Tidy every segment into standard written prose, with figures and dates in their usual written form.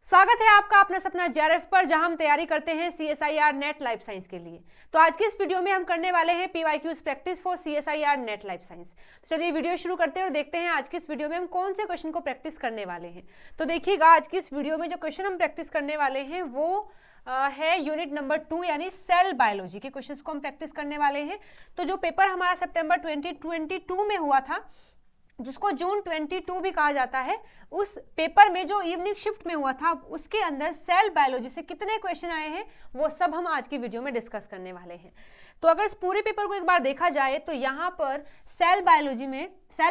स्वागत है आपका अपना सपना जेआरएफ पर, जहां हम तैयारी करते हैं सीएसआईआर नेट लाइफ साइंस के लिए। तो आज की इस वीडियो में हम करने वाले हैं PYQs practice for CSIR net life science. तो चलिए वीडियो शुरू करते हैं और देखते हैं आज की इस वीडियो में हम कौन से क्वेश्चन को प्रैक्टिस करने वाले हैं। तो देखिएगा, आज की इस वीडियो में जो क्वेश्चन हम प्रैक्टिस करने वाले हैं वो है यूनिट नंबर 2 यानी सेल बायोलॉजी के क्वेश्चंस को हम प्रैक्टिस करने वाले हैं। तो जो पेपर हमारा सितंबर 2022 में हुआ था, जिसको जून 22 भी कहा जाता है, उस पेपर में जो इवनिंग शिफ्ट में हुआ था उसके अंदर सेल बायोलॉजी से कितने क्वेश्चन आए हैं वो सब हम आज की वीडियो में डिस्कस करने वाले हैं। तो अगर इस पूरे पेपर को एक बार देखा जाए तो यहाँ पर सेल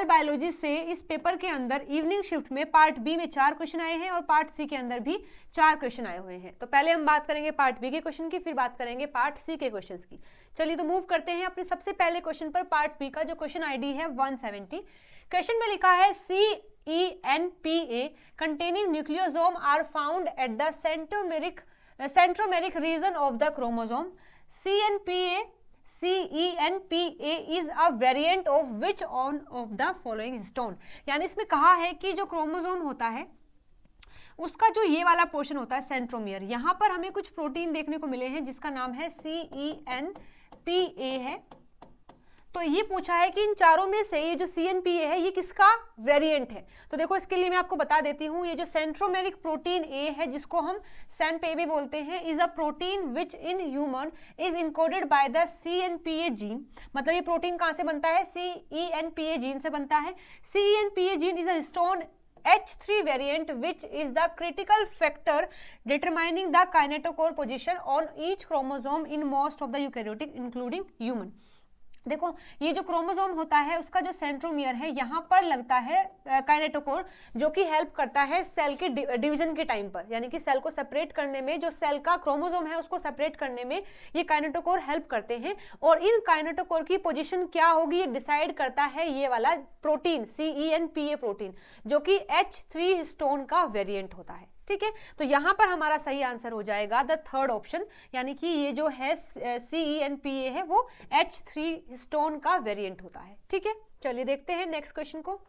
बायोलॉजी से इस पेपर के अंदर इवनिंग शिफ्ट में पार्ट बी में 4 क्वेश्चन आए हैं और पार्ट सी के अंदर भी 4 क्वेश्चन आए हुए हैं। तो पहले हम बात करेंगे पार्ट बी के क्वेश्चन की, फिर बात करेंगे पार्ट सी के क्वेश्चन की। चलिए तो मूव करते हैं अपने सबसे पहले क्वेश्चन पर। पार्ट बी का जो क्वेश्चन आईडी है 170। क्वेश्चन में लिखा है CENPA containing nucleosome are found at the centromeric region of the chromosome. CENPA is a variant of which one of the following histone? यानी इसमें कहा है कि जो क्रोमोसोम होता है उसका जो ये वाला पोर्शन होता है सेंट्रोमियर, यहाँ पर हमें कुछ प्रोटीन देखने को मिले हैं जिसका नाम है CENPA है। तो ये पूछा है कि इन चारों में से ये जो CNPA है ये किसका वेरिएंट है। तो देखो इसके लिए मैं आपको बता देती हूँ, ये जो सेंट्रोमेरिक प्रोटीन ए है जिसको हम SNP भी बोलते हैं, is a protein which in human is encoded by the CNPA gene. मतलब ये प्रोटीन कहाँ से बनता है? CENPA जीन से बनता है। CENPA gene is a histone H3 variant which is the critical factor determining the kinetochore position on each chromosome in most of the eukaryotic including human। देखो ये जो क्रोमोसोम होता है उसका जो सेंट्रोमियर है यहाँ पर लगता है काइनेटोकोर, जो कि हेल्प करता है सेल के डिवीजन के टाइम पर, यानी कि सेल को सेपरेट करने में, जो सेल का क्रोमोसोम है उसको सेपरेट करने में ये काइनेटोकोर हेल्प करते हैं। और इन काइनेटोकोर की पोजीशन क्या होगी ये डिसाइड करता है ये वाला प्रोटीन CENPA प्रोटीन, जो कि H3 हिस्टोन का वेरिएंट होता है। ठीक है, तो यहां पर हमारा सही आंसर हो जाएगा द थर्ड ऑप्शन, यानी कि ये जो है CENPA है वो H3 हिस्टोन का वेरिएंट होता है। ठीक है, चलिए देखते हैं नेक्स्ट क्वेश्चन को।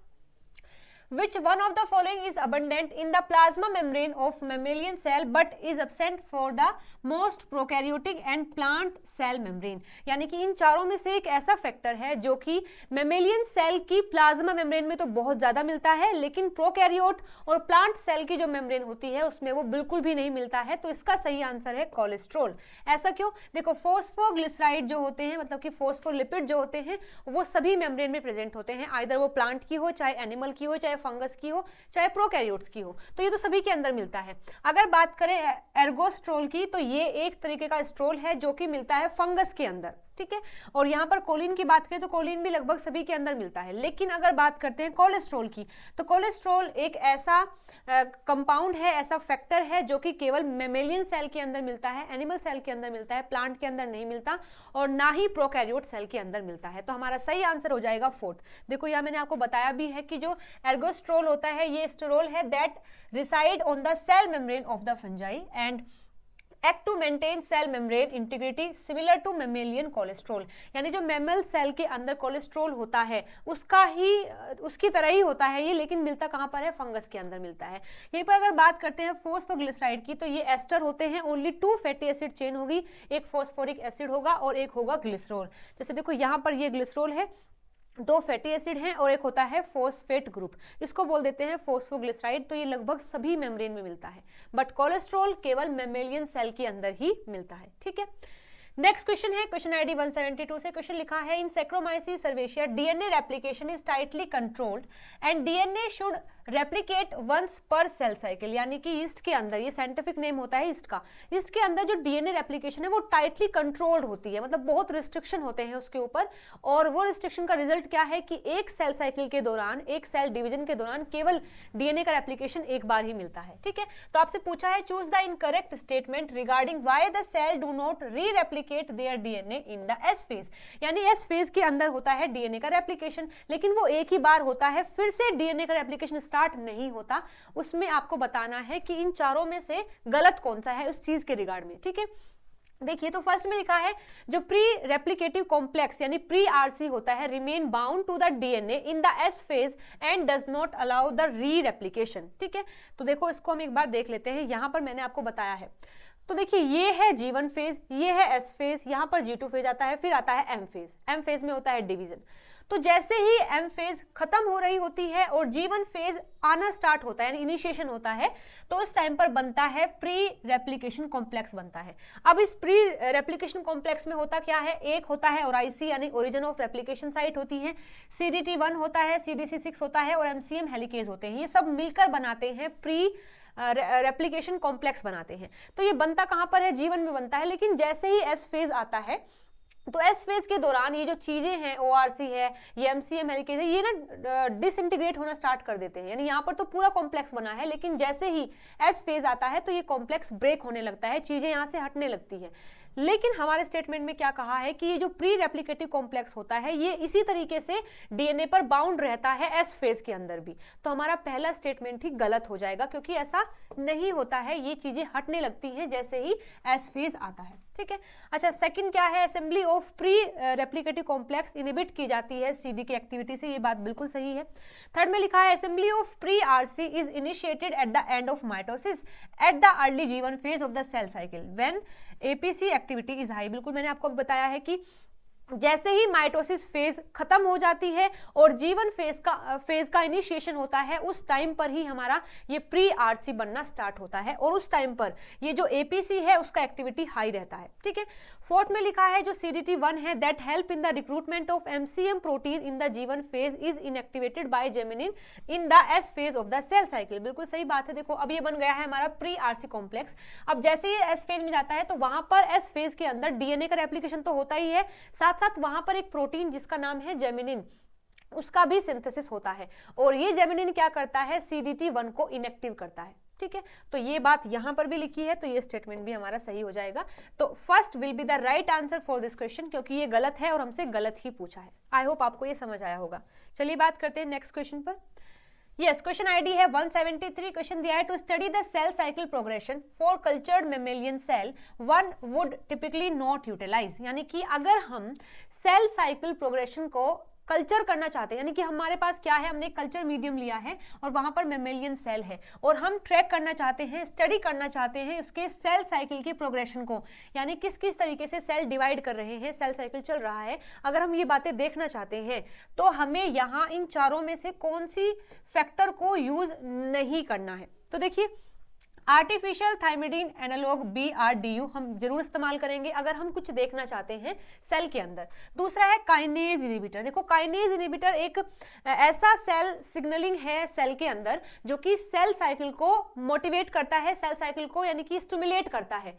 Which one of the following is abundant in the plasma membrane of mammalian cell but is absent for the most prokaryotic and plant cell membrane? यानी कि इन चारों में से एक ऐसा फैक्टर है जो कि मेमेलियन सेल की प्लाज्मा मेम्ब्रेन में तो बहुत ज्यादा मिलता है, लेकिन प्रोकैरियोट और प्लांट सेल की जो मेम्ब्रेन होती है उसमें वो बिल्कुल भी नहीं मिलता है। तो इसका सही आंसर है कोलेस्ट्रॉल। ऐसा क्यों? देखो फॉस्फोग्लिसराइड जो होते हैं, मतलब कि फॉस्फोलिपिड जो होते हैं, वो सभी मेम्ब्रेन में प्रेजेंट होते हैं, आइदर वो प्लांट की हो, चाहे एनिमल की हो, चाहे फंगस की हो, चाहे प्रोकैरियोट्स की हो। तो ये तो सभी के अंदर मिलता है। अगर बात करें एर्गोस्ट्रोल की, तो ये एक तरीके का स्ट्रोल है जो कि मिलता है फंगस के अंदर। ठीक है, और यहाँ पर कोलिन की बात करें तो कोलिन भी लगभग सभी के अंदर मिलता है। लेकिन अगर बात करते हैं कोलेस्ट्रॉल की, तो कोलेस्ट्रॉल एक ऐसा कंपाउंड है, ऐसा फैक्टर है जो कि केवल मेमेलियन सेल के अंदर मिलता है, एनिमल सेल के अंदर मिलता है, प्लांट के अंदर नहीं मिलता और ना ही प्रोकैरियोट सेल के अंदर मिलता है। तो हमारा सही आंसर हो जाएगा फोर्थ। देखो यहाँ मैंने आपको बताया भी है कि जो एर्गोस्ट्रोल होता है ये स्टेरोल है that reside on the cell membrane of the fungi and act to maintain cell membrane integrity similar to mammalian cholesterol. यानी जो मेमल सेल के अंदर कोलेस्ट्रॉल होता है उसकी तरह ही होता है ये, लेकिन मिलता कहाँ पर है? फंगस के अंदर मिलता है। यहीं पर अगर बात करते हैं फॉस्फोग्लिसराइड की, तो ये एस्टर होते हैं, ओनली 2 फैटी एसिड चेन होगी, एक फॉस्फोरिक एसिड होगा और एक होगा ग्लिसरॉल। जैसे देखो यहाँ पर ये ग्लिसरॉल है, 2 फैटी एसिड हैं और एक होता है फॉस्फेट ग्रुप, इसको बोल देते हैं फॉस्फोग्लिसराइड। तो ये लगभग सभी मेम्ब्रेन में मिलता है, बट कोलेस्ट्रॉल केवल मेमेलियन सेल के अंदर ही मिलता है। ठीक है, नेक्स्ट क्वेश्चन है क्वेश्चन आईडी 172 से। क्वेश्चन लिखा है in Saccharomyces cerevisiae DNA replication is tightly controlled and DNA should replicate once per cell cycle. यानी कि ईस्ट के अंदर, ये साइंटिफिक नेम होता है ईस्ट का, ईस्ट के अंदर जो DNA रेप्लिकेशन है वो टाइटली कंट्रोल्ड होती है, मतलब बहुत रिस्ट्रिक्शन होते हैं उसके ऊपर। और वो रिस्ट्रिक्शन का रिजल्ट क्या है कि एक सेल साइकिल के दौरान, एक सेल डिवीजन के दौरान केवल DNA का रेप्लिकेशन एक बार ही मिलता है। ठीक है, तो आपसे पूछा है choose the incorrect statement regarding why the cell do not re replicate their DNA in the S phase. यानी S फेज के अंदर होता है DNA का रेप्लिकेशन, लेकिन वो एक ही बार होता है, फिर से DNA का रेप्लिकेशन स्टार्ट नहीं होता। उसमें आपको बताना है कि इन चारों में से गलत कौन सा है उस चीज के रिगार्ड में। ठीक है, देखिए, तो फर्स्ट में लिखा है जो प्री रेप्लिकेटिव कॉम्प्लेक्स यानी प्री आरसी होता है remain bound to the DNA in the S phase and does not allow the re replication. ठीक है, तो देखो इसको हम एक बार देख लेते हैं। यहां पर मैंने आपको बताया है, तो देखिए ये है G1 फेज, ये है S फेज, यहाँ पर G2 फेज आता है, फिर आता है M फेज। M फेज में होता है डिवीजन। तो जैसे ही M फेज खत्म हो रही होती है और G1 फेज आना स्टार्ट होता है यानी इनिशिएशन होता है, तो उस टाइम पर बनता है प्री रेप्लिकेशन कॉम्प्लेक्स बनता है। अब इस प्री रेप्लिकेशन कॉम्प्लेक्स में होता क्या है, एक होता है ORIC यानी ओरिजिन ऑफ रेप्लिकेशन साइट होती है, CDT1 होता है, CDC6 होता है और MCM हेलिकेज होते हैं। ये सब मिलकर बनाते हैं प्री रेप्लिकेशन कॉम्प्लेक्स बनाते हैं। तो ये बनता कहां पर है, G1 में बनता है। लेकिन जैसे ही S फेज आता है तो एस फेज के दौरान ये जो चीजें हैं, ORC है, ये MCM हेलिकेज है, ये ना डिसइंटीग्रेट होना स्टार्ट कर देते हैं। यानी यहाँ पर तो पूरा कॉम्प्लेक्स बना है, लेकिन जैसे ही एस फेज आता है तो ये कॉम्प्लेक्स ब्रेक होने लगता है, चीजें यहाँ से हटने लगती है। लेकिन हमारे स्टेटमेंट में क्या कहा है कि ये जो प्री रेप्लिकेटिव कॉम्प्लेक्स होता है ये इसी तरीके से डीएनए पर बाउंड रहता है एस फेज के अंदर भी। तो हमारा पहला स्टेटमेंट ही गलत हो जाएगा, क्योंकि ऐसा नहीं होता है, ये चीजें हटने लगती हैं जैसे ही एस फेज आता है। ठीक है, अच्छा सेकंड क्या है, assembly of pre replicative complex inhibit की जाती है CD की एक्टिविटी से, ये बात बिल्कुल सही है। थर्ड में लिखा है assembly of pre RC is initiated at the end of mitosis at the early G1 phase of the cell cycle when APC activity is high. बिल्कुल मैंने आपको बताया है कि जैसे ही माइटोसिस फेज खत्म हो जाती है और G1 फेज का इनिशिएशन होता है, उस टाइम पर ही हमारा ये प्री आरसी बनना स्टार्ट होता है और उस टाइम पर ये जो APC है उसका एक्टिविटी हाई रहता है। ठीक है, फोर्थ में लिखा है जो CDT1 है that help in the recruitment of MCM protein in the G1 phase is inactivated by geminin in the S phase of the cell cycle. बिल्कुल सही बात है। देखो अब ये बन गया है हमारा प्री आरसी कॉम्प्लेक्स। अब जैसे ही S फेज में जाता है तो वहां पर S फेज के अंदर DNA का रेप्लिकेशन तो होता ही है, साथ साथ वहां पर एक प्रोटीन जिसका नाम है जेमिनिन, उसका भी सिंथेसिस होता है और ये जेमिनिन क्या करता है, CDT1 को इनएक्टिव करता है। ठीक है, तो ये बात यहां पर भी लिखी है, तो ये स्टेटमेंट भी हमारा सही हो जाएगा। तो first will be the right answer for this question, क्योंकि ये गलत है और हमसे गलत ही पूछा है। आई होप आपको ये समझ आया होगा। चलिए बात करते हैं नेक्स्ट क्वेश्चन पर। यस, क्वेश्चन आईडी है 173। क्वेश्चन दिया है to study the cell cycle progression for cultured mammalian cell one would typically not utilise. यानी कि अगर हम सेल साइकिल प्रोग्रेशन को कल्चर करना चाहते हैं, यानी कि हमारे पास क्या है, हमने कल्चर मीडियम लिया है और वहां पर मेमेलियन सेल है और हम ट्रैक करना चाहते हैं, स्टडी करना चाहते हैं उसके सेल साइकिल की प्रोग्रेशन को, यानी किस किस तरीके से सेल डिवाइड कर रहे हैं, सेल साइकिल चल रहा है। अगर हम ये बातें देखना चाहते हैं तो हमें यहाँ इन चारों में से कौन सी फैक्टर को यूज नहीं करना है। तो देखिए आर्टिफिशियल थाइमिडीन एनालॉग BRDU हम जरूर इस्तेमाल करेंगे अगर हम कुछ देखना चाहते हैं सेल के अंदर। दूसरा है काइनेज इनहिबिटर। देखो काइनेज इनहिबिटर एक ऐसा सेल सिग्नलिंग है सेल के अंदर जो कि सेल साइकिल को मोटिवेट करता है, सेल साइकिल को यानी कि स्टिमुलेट करता है।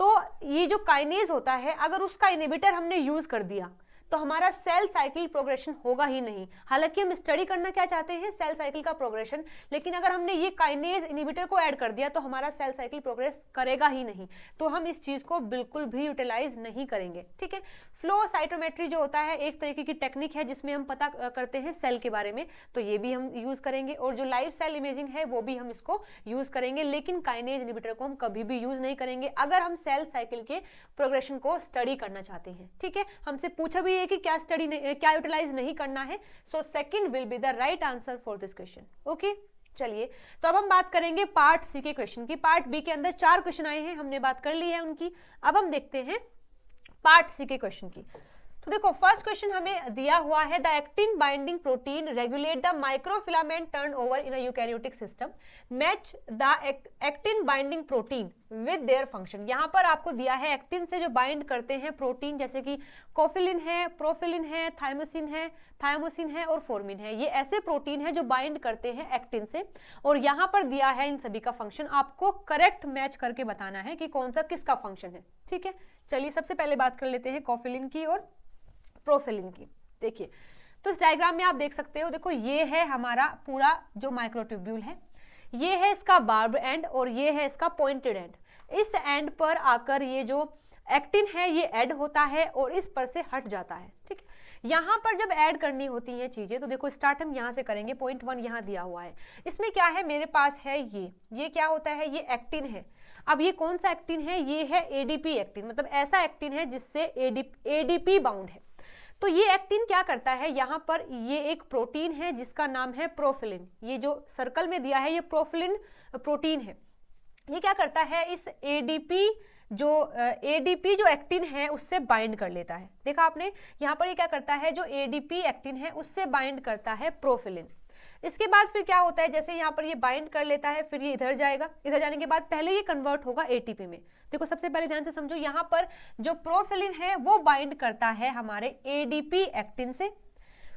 तो ये जो काइनेज होता है अगर उसका इनहिबिटर हमने यूज कर दिया तो हमारा सेल साइकिल प्रोग्रेशन होगा ही नहीं। हालांकि हम स्टडी करना क्या चाहते हैं, सेल साइकिल का प्रोग्रेशन, लेकिन अगर हमने ये काइनेज इनहिबिटर को ऐड कर दिया तो हमारा सेल साइकिल प्रोग्रेस करेगा ही नहीं। तो हम इस चीज को बिल्कुल भी यूटिलाइज नहीं करेंगे। ठीक है, फ्लो साइटोमेट्री जो होता है एक तरीके की टेक्निक है जिसमें हम पता करते हैं सेल के बारे में, तो ये भी हम यूज करेंगे और जो लाइव सेल इमेजिंग है वो भी हम इसको यूज करेंगे। लेकिन काइनेज इनहिबिटर को हम कभी भी यूज नहीं करेंगे अगर हम सेल साइकिल के प्रोग्रेशन को स्टडी करना चाहते हैं। ठीक है, हमसे पूछा भी कि क्या स्टडी क्या यूटिलाइज नहीं करना है। So second will be the right answer for this question. Okay, चलिए तो अब हम बात करेंगे पार्ट सी के क्वेश्चन की। पार्ट बी के अंदर 4 क्वेश्चन आए हैं, हमने बात कर ली है उनकी। अब हम देखते हैं पार्ट सी के क्वेश्चन की। तो देखो फर्स्ट क्वेश्चन हमें दिया हुआ है the actin binding protein regulate the microfilament turnover in a eukaryotic system, match the actin binding protein with their function. यहाँ पर आपको दिया है एक्टिन से जो बाइंड करते हैं प्रोटीन, जैसे कि कोफिलिन है, प्रोफिलिन है, थायमोसिन है और फॉर्मिन है। ये ऐसे प्रोटीन है जो बाइंड करते हैं एक्टिन से और यहाँ पर दिया है इन सभी का फंक्शन। आपको करेक्ट मैच करके बताना है कि कौन सा किसका फंक्शन है। ठीक है, चलिए सबसे पहले बात कर लेते हैं कोफिलिन की और प्रोफिलिन की। देखिए तो इस डायग्राम में आप देख सकते हो, देखो ये है हमारा पूरा जो माइक्रोट्यूब्यूल है, ये है इसका बार्ब एंड और ये है इसका पॉइंटेड एंड। इस एंड पर आकर ये जो एक्टिन है ये ऐड होता है और इस पर से हट जाता है। ठीक है, यहाँ पर जब ऐड करनी होती है चीजें तो देखो स्टार्ट हम यहाँ से करेंगे, पॉइंट 1 यहाँ दिया हुआ है। इसमें क्या है, मेरे पास है ये क्या होता है, ये एक्टिन है। अब ये कौन सा एक्टिन है, ये है एडीपी एक्टिन, मतलब ऐसा एक्टिन है जिससे एडीपी बाउंड है। तो ये एक्टिन क्या करता है, यहाँ पर ये एक प्रोटीन है जिसका नाम है प्रोफिलिन, ये जो सर्कल में दिया है ये प्रोफिलिन प्रोटीन है। ये क्या करता है, इस एडीपी जो एक्टिन है उससे बाइंड कर लेता है। देखा आपने, यहाँ पर ये क्या करता है, जो एडीपी एक्टिन है उससे बाइंड करता है प्रोफिलिन। इसके बाद फिर क्या होता है, जैसे यहाँ पर ये बाइंड कर लेता है, फिर ये इधर जाएगा, इधर जाने के बाद पहले ये कन्वर्ट होगा एटीपी में। देखो सबसे पहले ध्यान से समझो, यहाँ पर जो प्रोफिलिन है वो बाइंड करता है हमारे एडीपी एक्टिन से,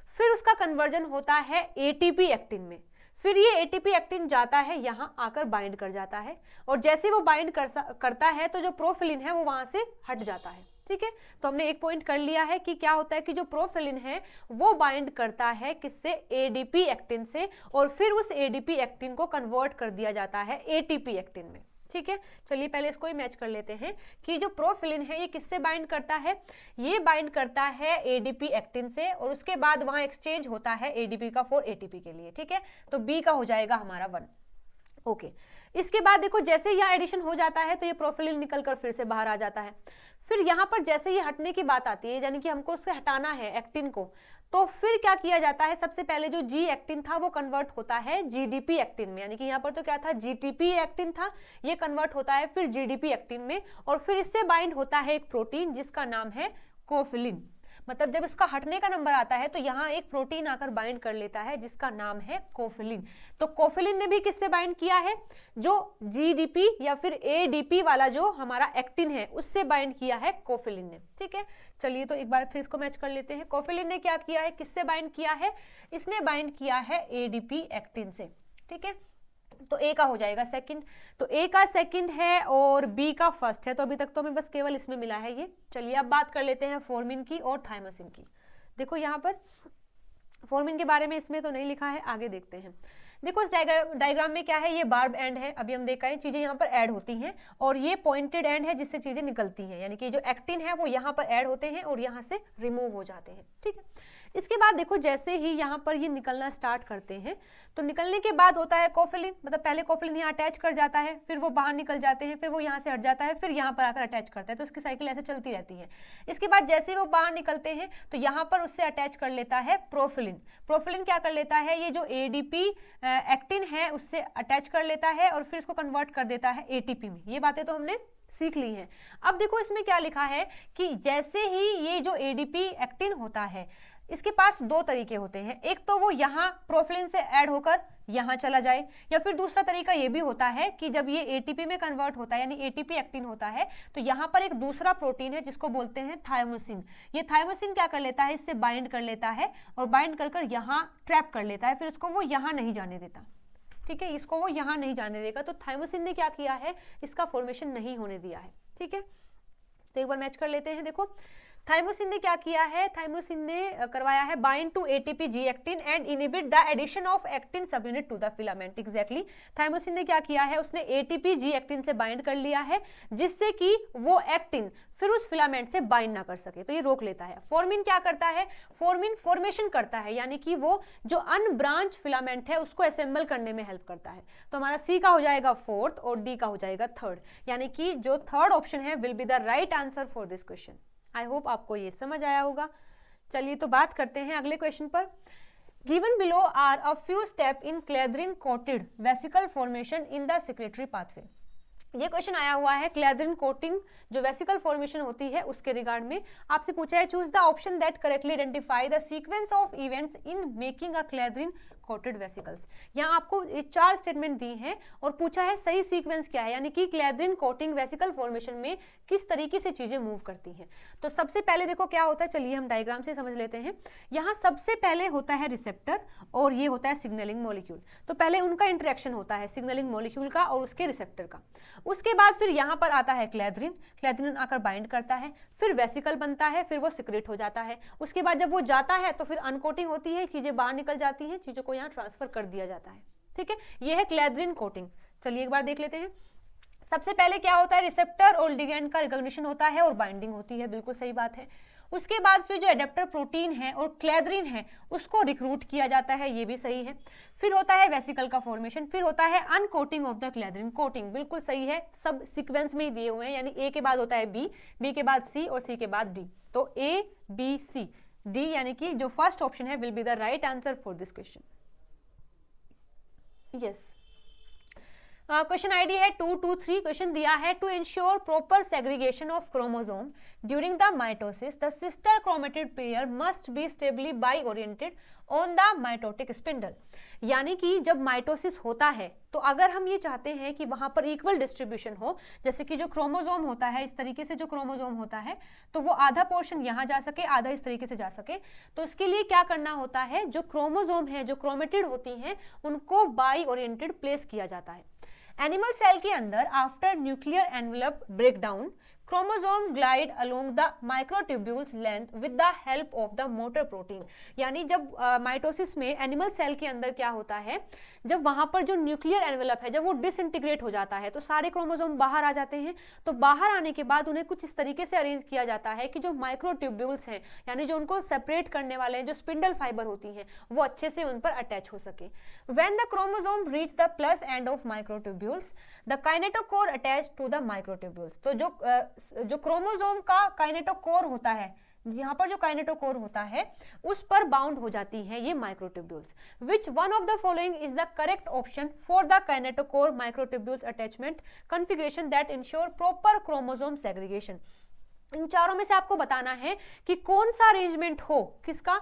फिर उसका कन्वर्जन होता है एटीपी एक्टिन में, फिर ये एटीपी एक्टिन जाता है यहाँ आकर बाइंड कर जाता है, और जैसे वो बाइंड करता है तो जो प्रोफिलिन है वो वहां से हट जाता है। ठीक है, तो हमने एक पॉइंट कर लिया है कि क्या होता है कि जो प्रोफिलिन है वो बाइंड करता है किससे, एडीपी एक्टिन से, और फिर उस एडीपी एक्टिन को कन्वर्ट कर दिया जाता है एटीपी एक्टिन में। ठीक है, चलिए पहले इसको ही मैच कर लेते हैं कि जो प्रोफिलिन है ये किससे बाइंड करता है, ये बाइंड करता है एडीपी एक्टिन से, और उसके बाद वहां एक्सचेंज होता है एडीपी का फॉर एटीपी के लिए। ठीक है, तो बी का हो जाएगा हमारा 1। ओके, इसके बाद देखो जैसे यहाँ एडिशन हो जाता है तो ये प्रोफिलिन निकलकर फिर से बाहर आ जाता है। फिर यहाँ पर जैसे ये हटने की बात आती है, यानी कि हमको उससे हटाना है एक्टिन को, तो फिर क्या किया जाता है, सबसे पहले जो जी एक्टिन था वो कन्वर्ट होता है जीडीपी एक्टिन में, यानी कि यहाँ पर तो क्या था, जीटीपी एक्टिन था, ये कन्वर्ट होता है फिर जीडीपी एक्टिन में, और फिर इससे बाइंड होता है एक प्रोटीन जिसका नाम है कोफिलिन। मतलब जब इसका हटने का नंबर आता है तो यहाँ एक प्रोटीन आकर बाइंड कर लेता है जिसका नाम है कोफिलिन। तो कोफिलिन ने भी किससे बाइंड किया है, जो जीडीपी या फिर एडीपी वाला जो हमारा एक्टिन है उससे बाइंड किया है कोफिलिन ने। ठीक है, चलिए तो एक बार फिर इसको मैच कर लेते हैं। कोफिलिन ने क्या किया है, किससे बाइंड किया है, इसने बाइंड किया है एडीपी एक्टिन से। ठीक है, तो ए का हो जाएगा सेकंड, तो ए का सेकंड है और बी का फर्स्ट है, तो अभी तक तो हमें बस केवल इसमें मिला है ये। चलिए अब बात कर लेते हैं फॉर्मिन की और थायमोसिन की। देखो यहाँ पर फॉर्मिन के बारे में इसमें तो नहीं लिखा है, आगे देखते हैं। देखो इस डायग्राम में क्या है, ये बार्ब एंड है, अभी हम देखा है चीजें यहाँ पर ऐड होती हैं, और ये पॉइंटेड एंड है जिससे चीजें निकलती हैं, यानी कि जो एक्टिन है वो यहाँ पर ऐड होते हैं और यहाँ से रिमूव हो जाते हैं। ठीक है, इसके बाद देखो जैसे ही यहाँ पर ये निकलना स्टार्ट करते हैं तो निकलने के बाद होता है कोफिलिन, मतलब पहले कोफिलिन यहाँ अटैच कर जाता है, फिर वो बाहर निकल जाते हैं, फिर वो यहाँ से हट जाता है, फिर यहाँ पर आकर अटैच करता है, तो इसकी साइकिल ऐसे चलती रहती है। इसके बाद जैसे वो बाहर निकलते हैं तो यहाँ पर उससे अटैच कर लेता है प्रोफिलिन। प्रोफिलिन क्या कर लेता है, ये जो एडीपी एक्टिन है उससे अटैच कर लेता है और फिर इसको कन्वर्ट कर देता है एटीपी में। ये बातें तो हमने सीख ली हैं। अब देखो इसमें क्या लिखा है कि जैसे ही ये जो एडीपी एक्टिन होता है इसके पास दो तरीके होते हैं, एक तो वो यहाँ प्रोफिलिन से ऐड होकर यहाँ चला जाए, या फिर दूसरा तरीका ये भी होता है कि जब ये एटीपी में कन्वर्ट होता है यानी एटीपी एक्टिन होता है तो यहाँ पर एक दूसरा प्रोटीन है जिसको बोलते हैं थायमोसिन। ये थायमोसिन क्या कर लेता है, इससे बाइंड कर लेता है और बाइंड कर कर यहाँ ट्रैप कर लेता है, फिर इसको वो यहाँ नहीं जाने देता। ठीक है, इसको वो यहाँ नहीं जाने देगा, तो थायमोसिन ने क्या किया है, इसका फॉर्मेशन नहीं होने दिया है। ठीक है, तो एक बार मैच कर लेते हैं। देखो थाइमोसिन ने क्या किया है, थाइमोसिन ने करवाया है bind to ATP G actin and inhibit the addition of actin subunit to the filament. Exactly thymosin ने क्या किया है, उसने एटीपी जी एक्टिन से बाइंड कर लिया है जिससे कि वो एक्टिन फिर उस फिलामेंट से बाइंड ना कर सके, तो ये रोक लेता है। फॉर्मिन क्या करता है, फॉर्मिन फॉर्मेशन करता है, यानी कि वो जो अनब्रांच फिलामेंट है उसको असेंबल करने में हेल्प करता है। तो हमारा सी का हो जाएगा फोर्थ और डी का हो जाएगा थर्ड, यानी कि जो थर्ड ऑप्शन है will be the right answer for this question. I hope आपको ये समझ आया होगा। चलिए तो बात करते हैं अगले क्वेश्चन पर। Given below are a few step in clathrin coated vesicle formation in the secretory pathway. ये क्वेश्चन आया हुआ है क्लेद्रिन कोटिंग जो वेसिकल फॉर्मेशन होती है उसके रिगार्ड में। आपसे पूछा है choose the option that correctly identify the sequence of events in making a clathrin coated vesicles. यहाँ आपको 4 स्टेटमेंट दी हैं और पूछा है सही सीक्वेंस क्या है, यानी कि क्लेद्रिन कोटिंग वेसिकल फॉर्मेशन में किस तरीके से चीजें मूव करती हैं। तो सबसे पहले देखो क्या होता है, चलिए हम डायग्राम से समझ लेते हैं। यहाँ सबसे पहले होता है रिसेप्टर और ये होता है सिग्नलिंग मॉलिक्यूल। तो पहले उनका इंटरेक्शन होता है सिग्नलिंग मॉलिक्यूल का और उसके रिसेप्टर का। उसके बाद फिर यहाँ पर आता है क्लेद्रिन, क्लेद्रिन आकर बाइंड करता है, फिर वेसिकल बनता है, फिर वो सिक्रेट हो जाता है। उसके बाद जब वो जाता है तो फिर अनकोटिंग होती है, चीजें बाहर निकल जाती हैं, चीजों को यहाँ ट्रांसफर कर दिया जाता है। ठीक है, ये है क्लेद्रिन कोटिंग। चलिए एक बार देख लेते हैं। सबसे पहले क्या होता है, रिसेप्टर और लिगैंड का रिकॉग्निशन होता है और बाइंडिंग होती है, बिल्कुल सही बात है। उसके बाद फिर जो एडेप्टर प्रोटीन है और क्लेद्रीन है उसको रिक्रूट किया जाता है, ये भी सही है। फिर होता है वेसिकल का फॉर्मेशन, फिर होता है अनकोटिंग ऑफ द क्लेद्रीन, कोटिंग बिल्कुल सही है, सब सीक्वेंस में ही दिए हुए हैं, यानी ए के बाद होता है बी, बी के बाद सी और सी के बाद डी, तो ए बी सी डी, यानी कि जो फर्स्ट ऑप्शन है will be the right answer for this question. Yes, question ID है 223, क्वेश्चन दिया है to ensure proper segregation of chromosome during the mitosis the sister chromatid pair must be stably bi oriented on the mitotic spindle, यानी कि जब mitosis होता है तो अगर हम ये चाहते हैं कि वहां पर इक्वल डिस्ट्रीब्यूशन हो, जैसे कि जो क्रोमोसोम होता है इस तरीके से जो क्रोमोसोम होता है तो वो आधा पोर्शन यहाँ जा सके आधा इस तरीके से जा सके, तो इसके लिए क्या करना होता है, जो क्रोमोसोम है जो क्रोमेटिड होती हैं उनको बाई ओरिएंटेड प्लेस किया जाता है। एनिमल सेल के अंदर after nuclear envelope breakdown chromosome glide along the microtubules length with the help of the motor protein, यानी जब माइटोसिस में एनिमल सेल के अंदर क्या होता है, जब वहां पर जो न्यूक्लियर एनवेलप है जब वो डिसइंटीग्रेट हो जाता है तो सारे क्रोमोसोम बाहर आ जाते हैं, तो बाहर आने के बाद उन्हें कुछ इस तरीके से अरेंज किया जाता है कि जो माइक्रोट्यूब्यूल्स हैं यानी जो उनको सेपरेट करने वाले हैं जो स्पिंडल फाइबर होती हैं वो अच्छे से उन पर अटैच हो सके। When the chromosome reach the plus end of microtubules the kinetochore attach to the microtubules, तो जो क्रोमोसोम का काइनेटोकोर होता है, यहाँ पर जो काइनेटोकोर होता है उस पर बाउंड हो जाती हैं ये microtubules. Which one of the following is the correct option for the kinetochore microtubules attachment configuration that ensure proper chromosome segregation. इन चारों में से आपको बताना है कि कौन सा अरेंजमेंट हो किसका,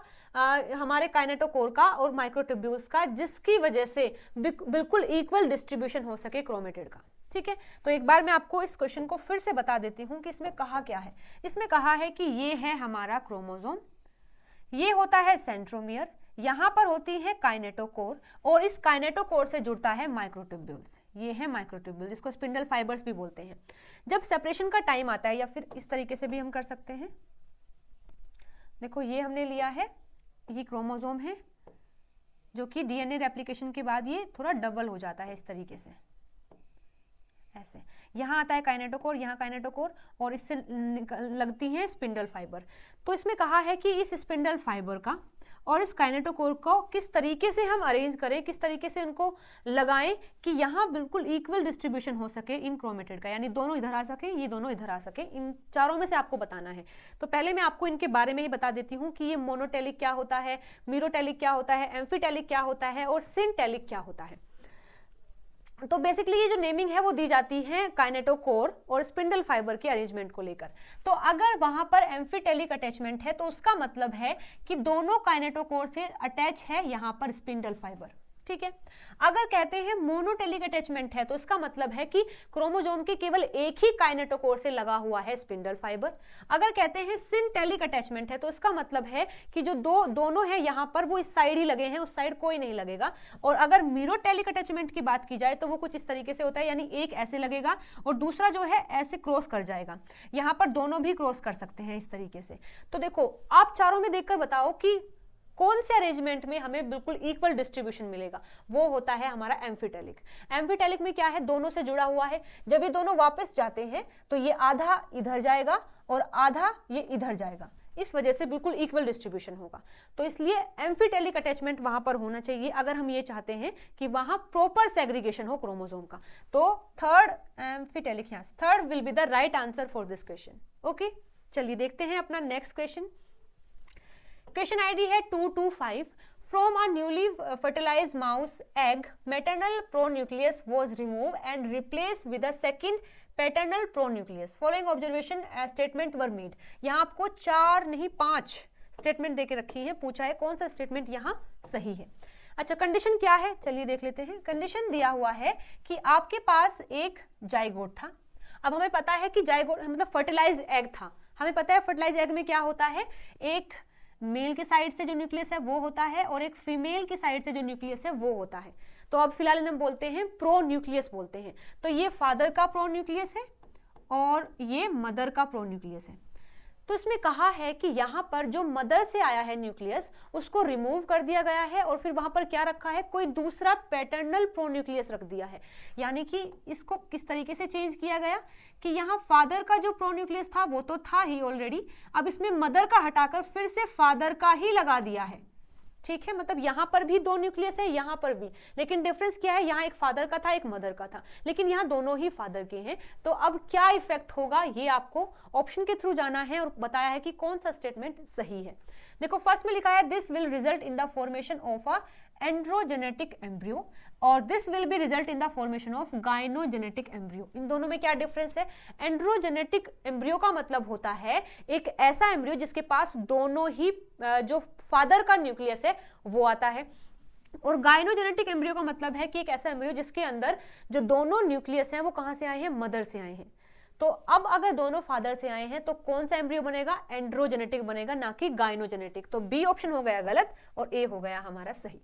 हमारे काइनेटोकोर का और माइक्रोट्यूब्यूल्स का, जिसकी वजह से बिल्कुल इक्वल डिस्ट्रीब्यूशन हो सके क्रोमेटिड का। ठीक है, तो एक बार मैं आपको इस क्वेश्चन को फिर से बता देती हूं कि इसमें कहा क्या है। इसमें कहा है कि ये है हमारा क्रोमोसोम, ये होता है सेंट्रोमियर, यहाँ पर होती है काइनेटोकोर और इस काइनेटोकोर से जुड़ता है माइक्रोट्यूब्यूल्स, ये है माइक्रोट्यूब्यूल जिसको स्पिंडल फाइबर्स भी बोलते हैं। जब सेपरेशन का टाइम आता है, या फिर इस तरीके से भी हम कर सकते हैं, देखो ये हमने लिया है, ये क्रोमोसोम है जो कि डीएनए रेप्लिकेशन के बाद ये थोड़ा डबल हो जाता है इस तरीके से, ऐसे यहाँ आता है काइनेटोकोर, यहाँ काइनेटोकोर और इससे लगती हैं स्पिंडल फाइबर। तो इसमें कहा है कि इस स्पिंडल फाइबर का और इस काइनेटोकोर को किस तरीके से हम अरेंज करें, किस तरीके से इनको लगाएं कि यहाँ बिल्कुल इक्वल डिस्ट्रीब्यूशन हो सके इन क्रोमेटिड का, यानी दोनों इधर आ सके ये दोनों इधर आ सके। इन चारों में से आपको बताना है। तो पहले मैं आपको इनके बारे में ही बता देती हूँ कि ये मोनोटेलिक क्या होता है, मीरोटेलिक क्या होता है, एम्फीटेलिक क्या होता है और सिंटेलिक क्या होता है। तो बेसिकली ये जो नेमिंग है वो दी जाती है काइनेटोकोर और स्पिंडल फाइबर के अरेंजमेंट को लेकर। तो अगर वहां पर एम्फीटेलिक अटैचमेंट है तो उसका मतलब है कि दोनों काइनेटोकोर से अटैच है यहां पर स्पिंडल फाइबर। ठीक है, अगर कहते हैं मोनोटेलिक अटैचमेंट है तो इसका मतलब है कि क्रोमोसोम के केवल एक ही काइनेटोकोर से लगा हुआ है स्पिंडल फाइबर। अगर कहते हैं सिंटेलिक अटैचमेंट है तो इसका मतलब है कि जो दोनों है यहाँ पर वो इस साइड ही लगे हैं, उस साइड कोई नहीं लगेगा। और अगर मीरोटेलिक अटैचमेंट की बात की जाए तो वो कुछ इस तरीके से होता है, यानी एक ऐसे लगेगा और दूसरा जो है ऐसे क्रॉस कर जाएगा। यहाँ पर दोनों भी क्रॉस कर सकते हैं इस तरीके से। तो देखो आप चारों में देखकर बताओ कि कौन से अरेंजमेंट में हमें बिल्कुल इक्वल डिस्ट्रीब्यूशन मिलेगा। वो होता है हमारा एम्फीटेलिक। एम्फीटेलिक में क्या है, दोनों से जुड़ा हुआ है। जब ये दोनों वापस जाते हैं तो ये आधा इधर जाएगा और आधा ये इधर जाएगा, इस वजह से बिल्कुल इक्वल डिस्ट्रीब्यूशन होगा। तो इसलिए एम्फीटेलिक अटैचमेंट वहां पर होना चाहिए अगर हम ये चाहते हैं कि वहां प्रॉपर सेग्रीगेशन हो क्रोमोसोम का। तो थर्ड एम्फीटेलिक, यहाँ third will be the right answer for this question. Okay, चलिए देखते हैं अपना नेक्स्ट क्वेश्चन। क्वेश्चन आईडी है 225। From a newly fertilized mouse egg, maternal pronucleus was removed and replaced with a second paternal pronucleus. Following observation statement were made. यहाँ आपको 4 नहीं 5 statement देके रखी है, पूछा है कौन सा स्टेटमेंट यहाँ सही है। अच्छा, कंडीशन क्या है चलिए देख लेते हैं। कंडीशन दिया हुआ है कि आपके पास एक जाइगोट था। अब हमें पता है कि जाइगोट मतलब फर्टिलाइज्ड एग था। हमें पता है फर्टिलाइज्ड एग में क्या होता है, एक मेल के साइड से जो न्यूक्लियस है वो होता है और एक फीमेल की साइड से जो न्यूक्लियस है वो होता है। तो अब फिलहाल हम बोलते हैं प्रो न्यूक्लियस बोलते हैं। तो ये फादर का प्रो न्यूक्लियस है और ये मदर का प्रो न्यूक्लियस है। तो इसमें कहा है कि यहाँ पर जो मदर से आया है न्यूक्लियस उसको रिमूव कर दिया गया है और फिर वहां पर क्या रखा है, कोई दूसरा पैटर्नल प्रोन्यूक्लियस रख दिया है। यानी कि इसको किस तरीके से चेंज किया गया कि यहाँ फादर का जो प्रोन्यूक्लियस था वो तो था ही ऑलरेडी, अब इसमें मदर का हटाकर फिर से फादर का ही लगा दिया है। ठीक है, मतलब यहाँ पर भी 2 न्यूक्लियस है, यहाँ पर भी, लेकिन डिफरेंस क्या है, यहाँ एक फादर का था एक मदर का था, लेकिन यहाँ दोनों ही फादर के हैं। तो अब क्या इफेक्ट होगा ये आपको ऑप्शन के थ्रू जाना है और बताया है कि कौन सा स्टेटमेंट सही है। देखो फर्स्ट में लिखा है this will result in the formation of a androgenetic embryo और this will be result in the formation of gynogenetic embryo. इन दोनों में क्या डिफरेंस है, एंड्रोजेनेटिक एम्ब्रियो का मतलब होता है एक ऐसा एम्ब्रियो जिसके पास दोनों ही जो फादर का न्यूक्लियस है वो आता है, और गाइनोजेनेटिक एम्ब्रियो का मतलब है कि एक ऐसा एम्ब्रियो जिसके अंदर जो दोनों न्यूक्लियस हैं वो कहां से आए हैं, मदर से आए हैं। तो अब अगर दोनों फादर से आए हैं तो कौन सा एम्ब्रियो बनेगा, एंड्रोजेनेटिक बनेगा, ना कि गाइनोजेनेटिक। तो बी ऑप्शन हो गया गलत और ए हो गया हमारा सही।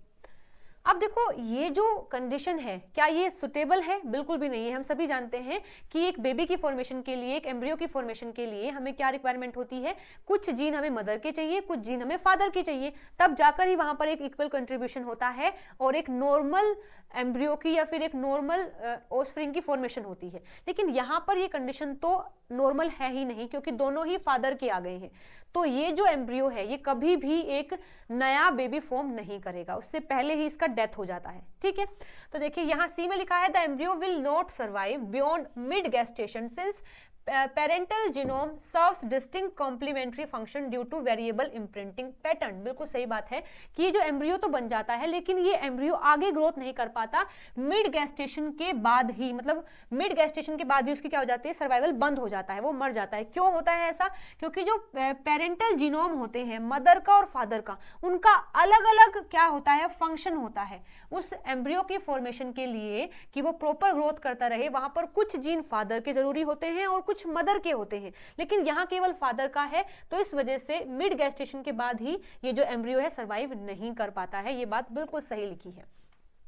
अब देखो ये जो कंडीशन है क्या ये सुटेबल है, बिल्कुल भी नहीं है। हम सभी जानते हैं कि एक बेबी की फॉर्मेशन के लिए, एक एम्ब्रियो की फॉर्मेशन के लिए हमें क्या रिक्वायरमेंट होती है, कुछ जीन हमें मदर के चाहिए, कुछ जीन हमें फादर के चाहिए, तब जाकर ही वहां पर एक इक्वल कंट्रीब्यूशन होता है और एक नॉर्मल एम्ब्रियो की या फिर एक नॉर्मल ऑफस्प्रिंग की फॉर्मेशन होती है। लेकिन यहाँ पर ये कंडीशन तो नॉर्मल है ही नहीं क्योंकि दोनों ही फादर के आ गए हैं। तो ये जो एम्ब्रियो है ये कभी भी एक नया बेबी फॉर्म नहीं करेगा, उससे पहले ही इसका डेथ हो जाता है। ठीक है, तो देखिए यहाँ सी में लिखा है the embryo will not survive beyond mid gestation since parental genome serves distinct complementary function due to variable imprinting pattern. बिल्कुल सही बात है कि ये जो एम्ब्रियो तो बन जाता है लेकिन ये एम्ब्रियो आगे ग्रोथ नहीं कर पाता, मिड गेस्टेशन के बाद ही, मतलब मिड गेस्टेशन के बाद ही उसकी क्या हो जाती है, सर्वाइवल बंद हो जाता है, वो मर जाता है। क्यों होता है ऐसा, क्योंकि जो पेरेंटल जीनोम होते हैं मदर का और फादर का, उनका अलग अलग क्या होता है, फंक्शन होता है उस एम्ब्रियो की फॉर्मेशन के लिए कि वो प्रॉपर ग्रोथ करता रहे। वहां पर कुछ जीन फादर के जरूरी होते हैं और कुछ मदर के होते हैं, लेकिन यहाँ केवल फादर का है, तो इस वजह से मिड गेस्टेशन के बाद ही ये जो एम्ब्रियो है सर्वाइव नहीं कर पाता है। ये बात बिल्कुल सही लिखी है।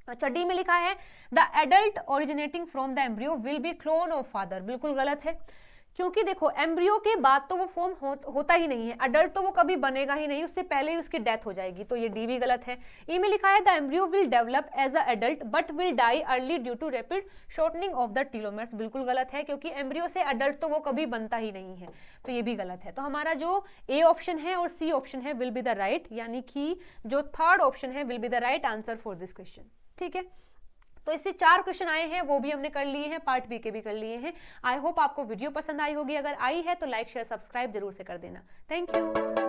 अच्छा डी में लिखा है the adult originating from the embryo will be clone of father. बिल्कुल गलत है, क्योंकि देखो एम्ब्रियो के बाद तो वो फॉर्म होता ही नहीं है, अडल्ट तो वो कभी बनेगा ही नहीं, उससे पहले ही उसकी डेथ हो जाएगी। तो ये डी भी गलत है। ई में लिखा है the embryo will develop as a adult but will die early due to rapid shortening of the telomeres. बिल्कुल गलत है, क्योंकि एम्ब्रियो से अडल्ट तो वो कभी बनता ही नहीं है, तो ये भी गलत है। तो हमारा जो ए ऑप्शन है और सी ऑप्शन है विल बी द राइट, यानी कि जो थर्ड ऑप्शन है will be the right answer for this question. ठीक है, तो इससे 4 क्वेश्चन आए हैं, वो भी हमने कर लिए हैं, पार्ट बी के भी कर लिए हैं। आई होप आपको वीडियो पसंद आई होगी, अगर आई है तो लाइक शेयर सब्सक्राइब जरूर से कर देना। Thank you.